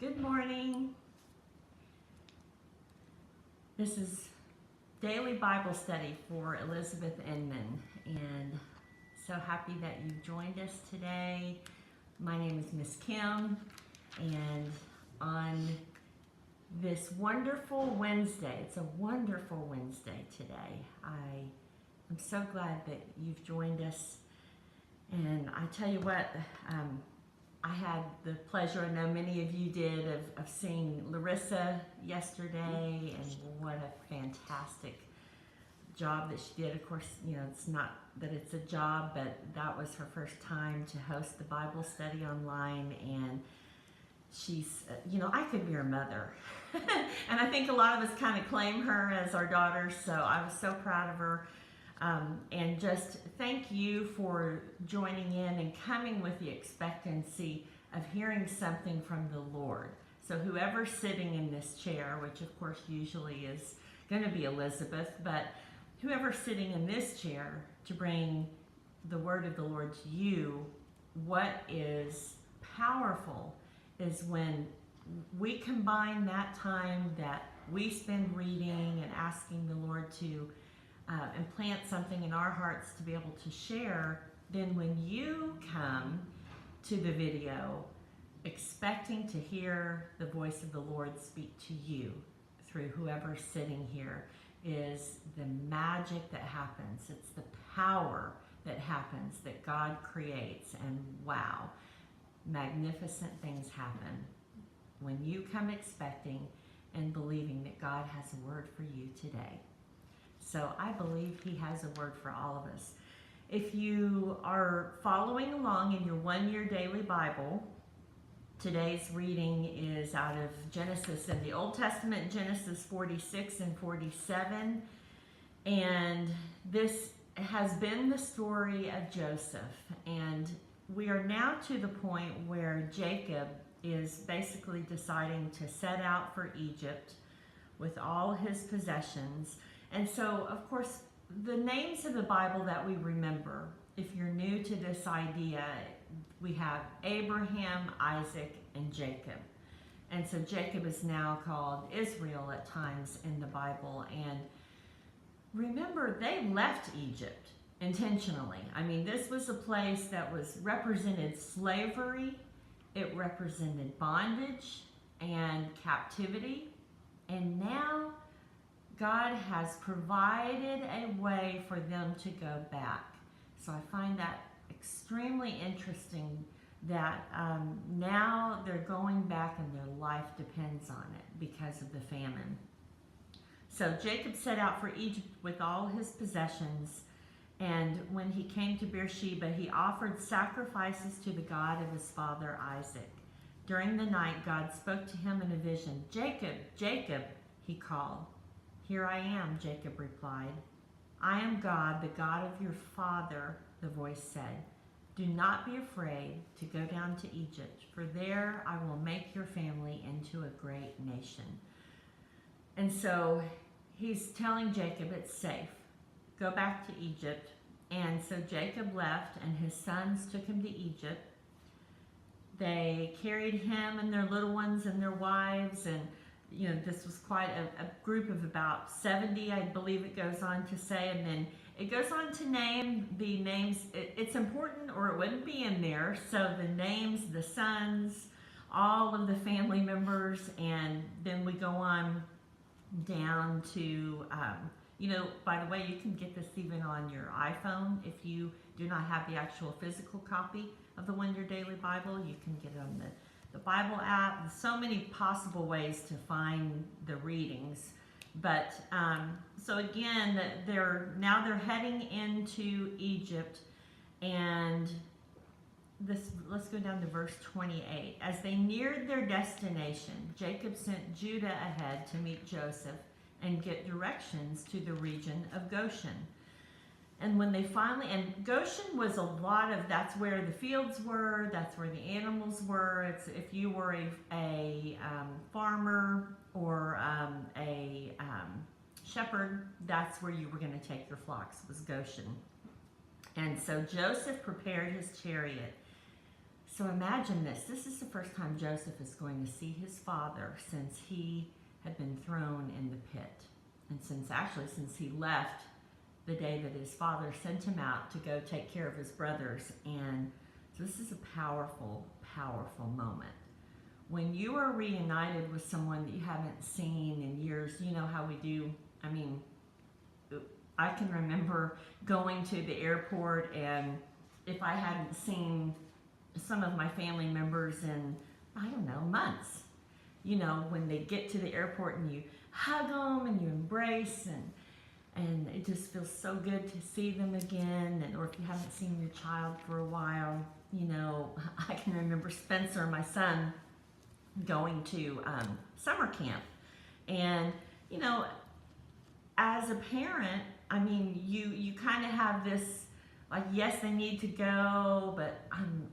Good morning. This is Daily Bible Study for Elizabeth Inman, and so happy that you joined us today. My name is Miss Kim, and on this wonderful Wednesday, it's a wonderful Wednesday today. I am so glad that you've joined us, and I tell you what, I had the pleasure, I know many of you did, of seeing Larissa yesterday, and what a fantastic job that she did. Of course, you know, it's not that it's a job, but that was her first time to host the Bible study online, and she's, you know, I could be her mother. And I think a lot of us kind of claim her as our daughter, so I was so proud of her. And just thank you for joining in and coming with the expectancy of hearing something from the Lord. So whoever's sitting in this chair, which of course usually is going to be Elizabeth, but whoever's sitting in this chair to bring the word of the Lord to you, what is powerful is when we combine that time that we spend reading and asking the Lord to implant something in our hearts to be able to share, then when you come to the video expecting to hear the voice of the Lord speak to you through whoever's sitting here, is the magic that happens. It's the power that happens that God creates, and wow, magnificent things happen when you come expecting and believing that God has a word for you today. So I believe he has a word for all of us. If you are following along in your one-year daily Bible, today's reading is out of Genesis in the Old Testament, Genesis 46 and 47. And this has been the story of Joseph. And we are now to the point where Jacob is basically deciding to set out for Egypt with all his possessions. And so, of course, the names of the Bible that we remember, if you're new to this idea, we have Abraham, Isaac, and Jacob. And so Jacob is now called Israel at times in the Bible. And remember, they left Egypt intentionally. I mean, this was a place that represented slavery, it represented bondage and captivity, and now God has provided a way for them to go back. So I find that extremely interesting that now they're going back and their life depends on it because of the famine. So Jacob set out for Egypt with all his possessions, and when he came to Beersheba, he offered sacrifices to the God of his father Isaac. During the night, God spoke to him in a vision. "Jacob, Jacob," he called. "Here I am," Jacob replied. "I am God, the God of your father," the voice said. "Do not be afraid to go down to Egypt, for there I will make your family into a great nation." And so he's telling Jacob it's safe. Go back to Egypt. And so Jacob left, and his sons took him to Egypt. They carried him and their little ones and their wives, and you know, this was quite a group of about 70, I believe it goes on to say, and then it goes on to name the names. It's important, or it wouldn't be in there. So the names, the sons, all of the family members, and then we go on down to, you know, by the way, you can get this even on your iPhone. If you do not have the actual physical copy of the One Year Daily Bible, you can get it on the Bible app. There's so many possible ways to find the readings. But so again, they're heading into Egypt, and let's go down to verse 28. As they neared their destination, Jacob sent Judah ahead to meet Joseph and get directions to the region of Goshen. And when they finally, and Goshen was that's where the fields were, that's where the animals were. It's if you were a farmer or a shepherd, that's where you were going to take your flocks, was Goshen. And so Joseph prepared his chariot, So imagine this. This is the first time Joseph is going to see his father since he had been thrown in the pit. And since he left the day that his father sent him out to go take care of his brothers. And so this is a powerful, powerful moment. When you are reunited with someone that you haven't seen in years, you know how we do. I mean, I can remember going to the airport, and if I hadn't seen some of my family members in, I don't know, months, you know, when they get to the airport and you hug them and you embrace, and it just feels so good to see them again. And or if you haven't seen your child for a while, you know, I can remember Spencer, my son, going to summer camp. And, you know, as a parent, I mean, you kind of have this, like, yes, they need to go, but I'm,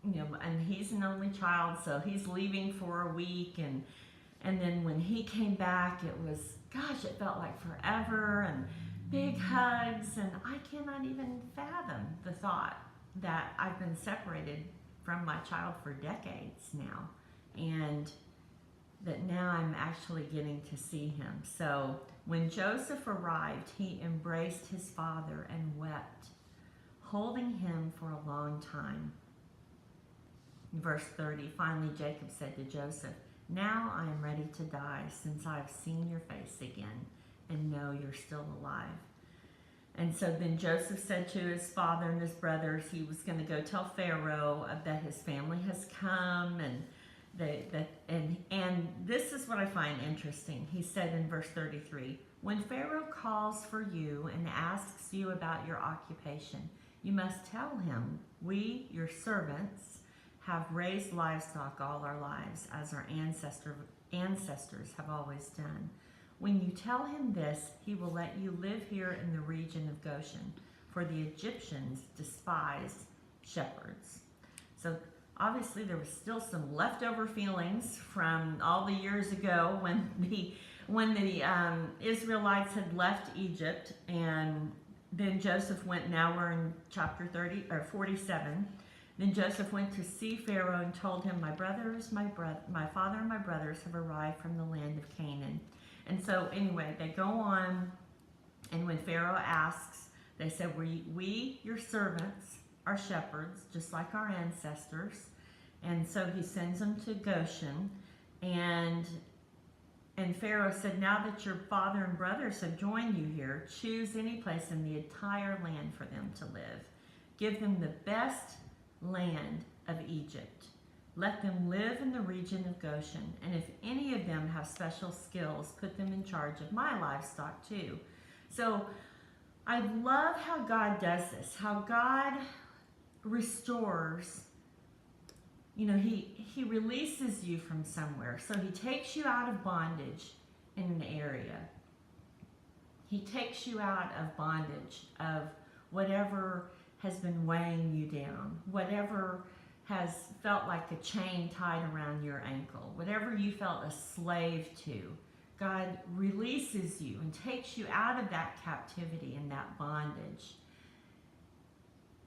you know, and he's an only child, so he's leaving for a week, and then when he came back, it was, gosh, it felt like forever, and big hugs, and I cannot even fathom the thought that I've been separated from my child for decades now, and that now I'm actually getting to see him. So when Joseph arrived, he embraced his father and wept, holding him for a long time. In verse 30, finally Jacob said to Joseph, "Now I am ready to die, since I have seen your face again and know you're still alive." And so then Joseph said to his father and his brothers he was going to go tell Pharaoh that his family has come, and and this is what I find interesting. He said in verse 33, "When Pharaoh calls for you and asks you about your occupation, you must tell him, 'We, your servants, have raised livestock all our lives, as our ancestors have always done.' When you tell him this, he will let you live here in the region of Goshen, for the Egyptians despise shepherds." So obviously there was still some leftover feelings from all the years ago when the Israelites had left Egypt, and then Joseph went. Now we're in chapter 47. Then Joseph went to see Pharaoh and told him, my father and my brothers have arrived from the land of Canaan." And so anyway, they go on, and when Pharaoh asks, they said, we, your servants, are shepherds, just like our ancestors. And so he sends them to Goshen, and Pharaoh said, "Now that your father and brothers have joined you here, choose any place in the entire land for them to live. Give them the best land of Egypt. Let them live in the region of Goshen, and if any of them have special skills, put them in charge of my livestock too." So I love how God does this, how God restores. You know, he releases you from somewhere. So he takes you out of bondage in an area. He takes you out of bondage of whatever has been weighing you down, whatever has felt like a chain tied around your ankle, whatever you felt a slave to. God releases you and takes you out of that captivity and that bondage.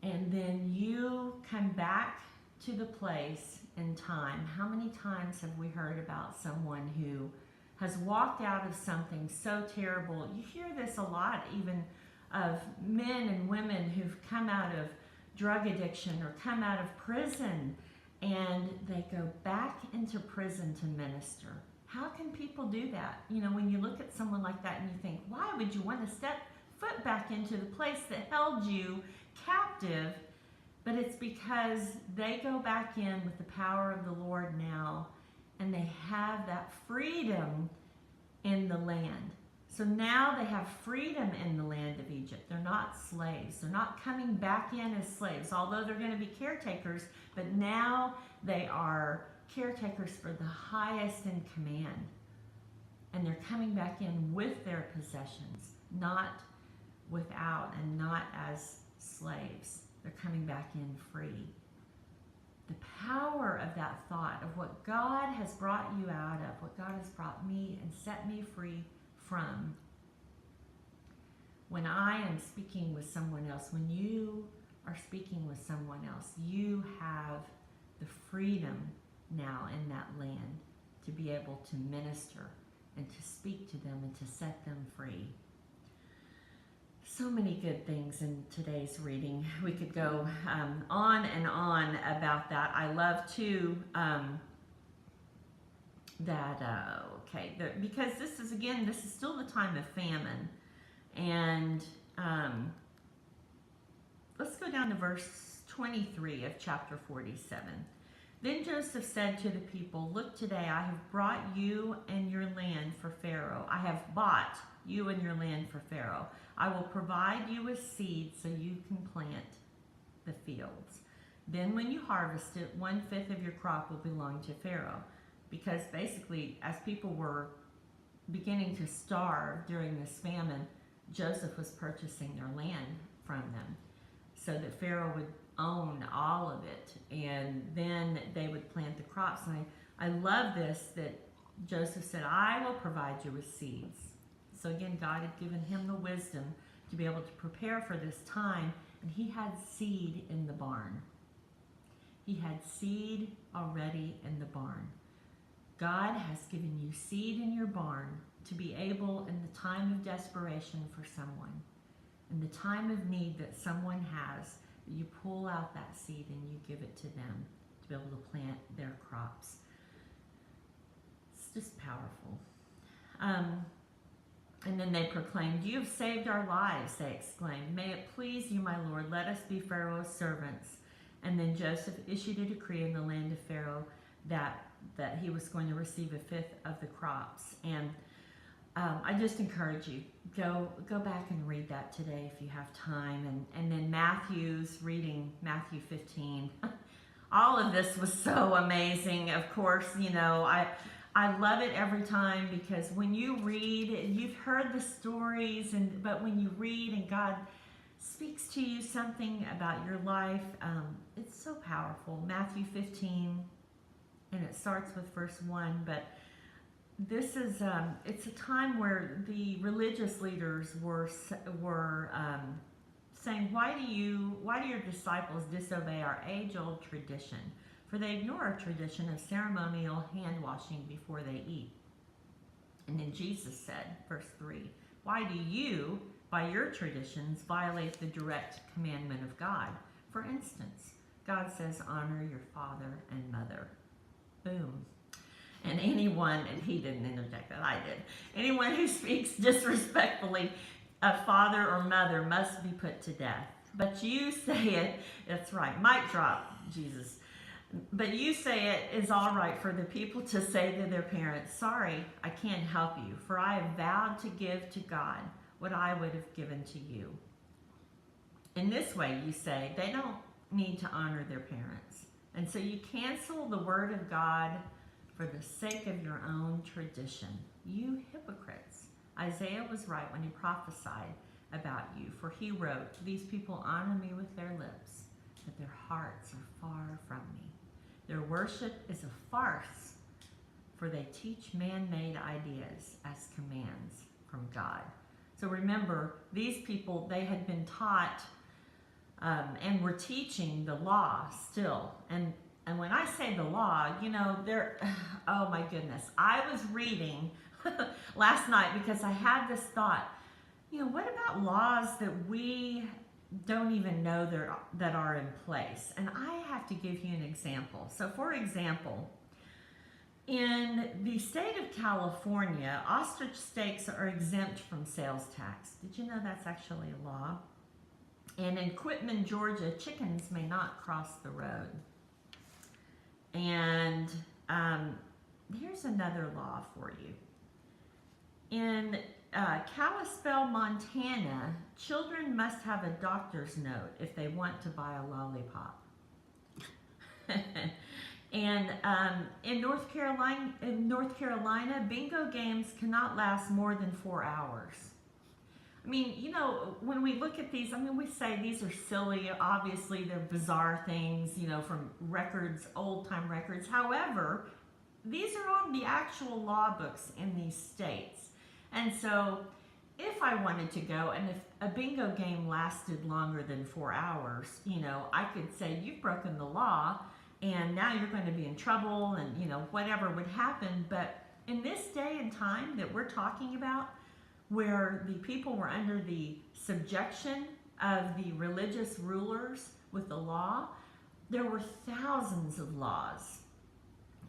And then you come back to the place in time. How many times have we heard about someone who has walked out of something so terrible? You hear this a lot, even of men and women who've come out of drug addiction or come out of prison, and they go back into prison to minister. How can people do that? You know, when you look at someone like that and you think, why would you want to step foot back into the place that held you captive? But it's because they go back in with the power of the Lord now, and they have that freedom in the land. So now they have freedom in the land of Egypt. They're not slaves. They're not coming back in as slaves, although they're going to be caretakers, but now they are caretakers for the highest in command. And they're coming back in with their possessions, not without and not as slaves. They're coming back in free. The power of that thought of what God has brought you out of, what God has brought me and set me free from. When I am speaking with someone else, when you are speaking with someone else, you have the freedom now in that land to be able to minister and to speak to them and to set them free. So many good things in today's reading. We could go on and on about that. I love too because this is still the time of famine. And let's go down to verse 23 of chapter 47. Then Joseph said to the people, "Look, today I have brought you and your land for Pharaoh. I have bought you and your land for Pharaoh. I will provide you with seed so you can plant the fields. Then when you harvest it, 1/5 of your crop will belong to Pharaoh." Because basically, as people were beginning to starve during this famine, Joseph was purchasing their land from them so that Pharaoh would own all of it, and then they would plant the crops. And I love this, that Joseph said, "I will provide you with seeds." So again, God had given him the wisdom to be able to prepare for this time, and he had seed in the barn. He had seed already in the barn. God has given you seed in your barn to be able, in the time of desperation for someone, in the time of need that someone has, you pull out that seed and you give it to them to be able to plant their crops. It's just powerful. And then they proclaimed, "You have saved our lives," they exclaimed. "May it please you, my lord, let us be Pharaoh's servants." And then Joseph issued a decree in the land of Pharaoh that he was going to receive 1/5 of the crops. And I just encourage you, go back and read that today if you have time. And then reading Matthew 15. All of this was so amazing. Of course, I love it every time, because when you read, you've heard the stories, but when you read and God speaks to you something about your life, it's so powerful. Matthew 15, and it starts with verse 1, but this is it's a time where the religious leaders were saying, why do your disciples disobey our age-old tradition? For they ignore our tradition of ceremonial hand washing before they eat. And then Jesus said, verse 3, "Why do you, by your traditions, violate the direct commandment of God? For instance, God says, 'Honor your father and mother.'" Boom. "And anyone," and he didn't interject that, I did, "anyone who speaks disrespectfully of father or mother must be put to death. But you say it," that's right, mic drop, Jesus. "But you say it is all right for the people to say to their parents, 'Sorry, I can't help you, for I have vowed to give to God what I would have given to you.' In this way, you say, they don't need to honor their parents. And so you cancel the word of God for the sake of your own tradition. You hypocrites. Isaiah was right when he prophesied about you, for he wrote, 'These people honor me with their lips, but their hearts are far from me. Their worship is a farce, for they teach man-made ideas as commands from God.'" So remember, these people, they had been taught and were teaching the law still. And when I say the law, they're, oh my goodness. I was reading last night because I had this thought, what about laws that we don't even know that are in place? And I have to give you an example. So for example, in the state of California, ostrich steaks are exempt from sales tax. Did you know that's actually a law? And in Quitman, Georgia, chickens may not cross the road. And here's another law for you. In Kalispell, Montana, children must have a doctor's note if they want to buy a lollipop. And in North Carolina, bingo games cannot last more than 4 hours. I mean, when we look at these, we say these are silly. Obviously, they're bizarre things, from records, old-time records. However, these are on the actual law books in these states. And so if I wanted to go, and if a bingo game lasted longer than 4 hours, I could say, you've broken the law, and now you're going to be in trouble, and whatever would happen. But in this day and time that we're talking about, where the people were under the subjection of the religious rulers with the law, there were thousands of laws.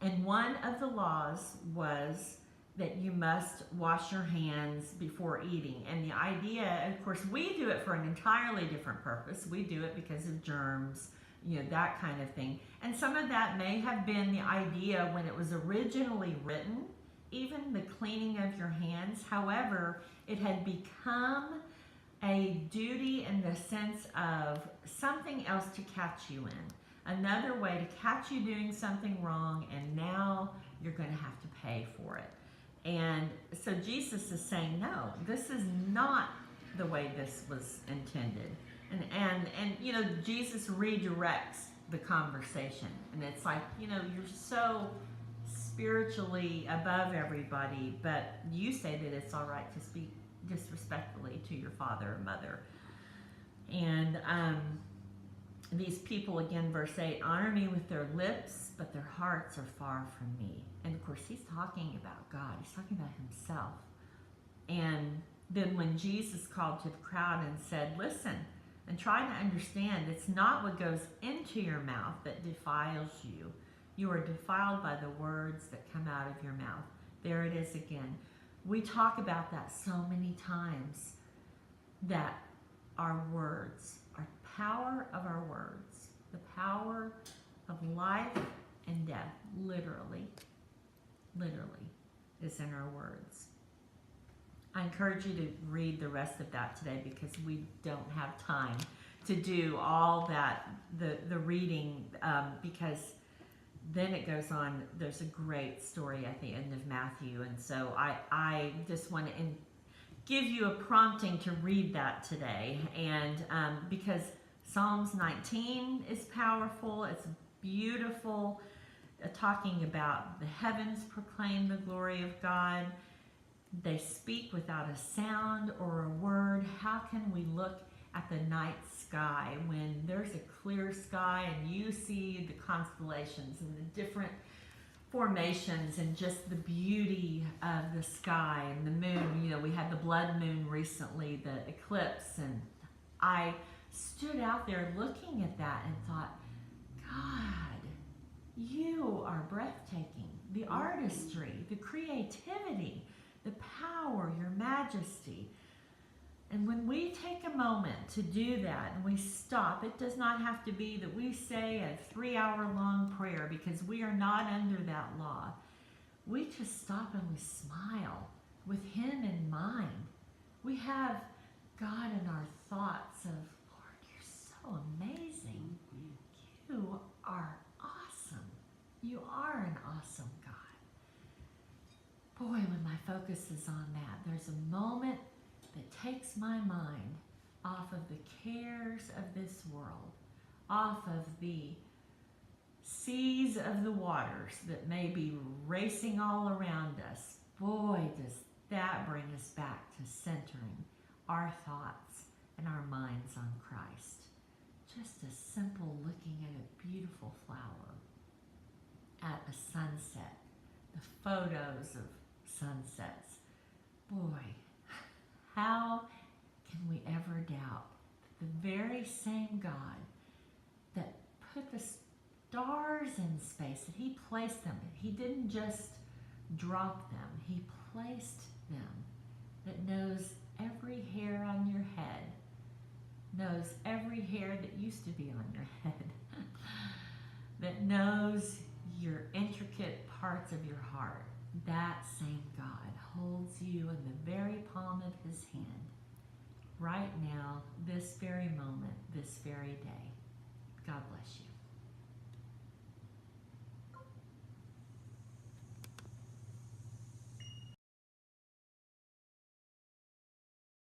And one of the laws was that you must wash your hands before eating. And the idea, of course, we do it for an entirely different purpose. We do it because of germs, that kind of thing. And some of that may have been the idea when it was originally written, even the cleaning of your hands. However, it had become a duty in the sense of something else to catch you in. Another way to catch you doing something wrong, and now you're going to have to pay for it. And so Jesus is saying, no, this is not the way this was intended. And Jesus redirects the conversation. And it's like, you're so spiritually above everybody, but you say that it's all right to speak disrespectfully to your father or mother. And these people, again, verse 8, honor me with their lips, but their hearts are far from me. And of course, he's talking about God. He's talking about himself. And then when Jesus called to the crowd and said, listen, and try to understand, it's not what goes into your mouth that defiles you. You are defiled by the words that come out of your mouth. There it is again. We talk about that so many times, that our words, our power of our words, the power of life and death, literally, is in our words. I encourage you to read the rest of that today, because we don't have time to do all that, the reading, because then it goes on. There's a great story at the end of Matthew, and so I just want to give you a prompting to read that today, and because Psalms 19 is powerful, it's beautiful, talking about the heavens proclaim the glory of God. They speak without a sound or a word. How can we look at the night sky when there's a clear sky and you see the constellations and the different formations and just the beauty of the sky and the moon? We had the blood moon recently, the eclipse, and I stood out there looking at that and thought, God, you are breathtaking. The artistry, the creativity, the power, your majesty. And when we take a moment to do that and we stop, it does not have to be that we say a 3-hour-long prayer, because we are not under that law. We just stop and we smile with him in mind. We have God in our thoughts of, Lord, you're so amazing. You are awesome. You are an awesome God. Boy, when my focus is on that, there's a moment that takes my mind off of the cares of this world, off of the seas of the waters that may be racing all around us. Boy, does that bring us back to centering our thoughts and our minds on Christ. Just a simple looking at a beautiful flower, at a sunset, the photos of sunsets. Boy, how can we ever doubt that the very same God that put the stars in space, that he placed them, he didn't just drop them, he placed them, that knows every hair on your head, knows every hair that used to be on your head, that knows your intricate parts of your heart. That same God holds you in the very palm of his hand, right now, this very moment, this very day. God bless you.